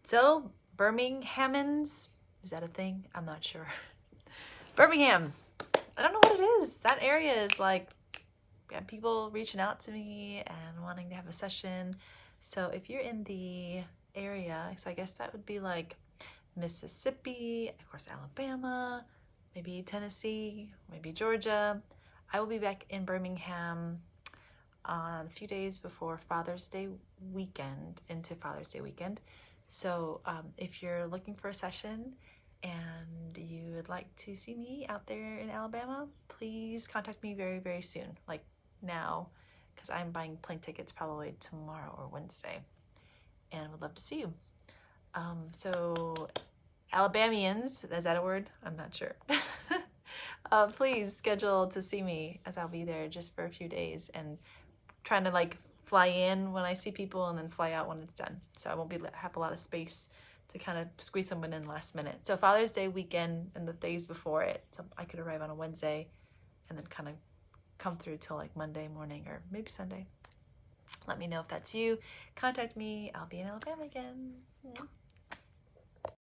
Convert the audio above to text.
So, Birminghamans, is that a thing? I'm not sure. Birmingham, I don't know what it is. That area is like, people reaching out to me and wanting to have a session. So if you're in the area, so I guess that would be like Mississippi, of course Alabama, maybe Tennessee, maybe Georgia. I will be back in Birmingham a few days before Father's Day weekend, into Father's Day weekend. So if you're looking for a session and you would like to see me out there in Alabama, please contact me very, very soon, like now, because I'm buying plane tickets probably tomorrow or Wednesday, and would love to see you. So Alabamians, is that a word? I'm not sure. Please schedule to see me, as I'll be there just for a few days and trying to like fly in when I see people and then fly out when it's done. So I won't have a lot of space to kind of squeeze someone in last minute. So Father's Day weekend and the days before it, so I could arrive on a Wednesday and then kind of come through till like Monday morning or maybe Sunday. Let me know if that's you. Contact me. I'll be in Alabama again.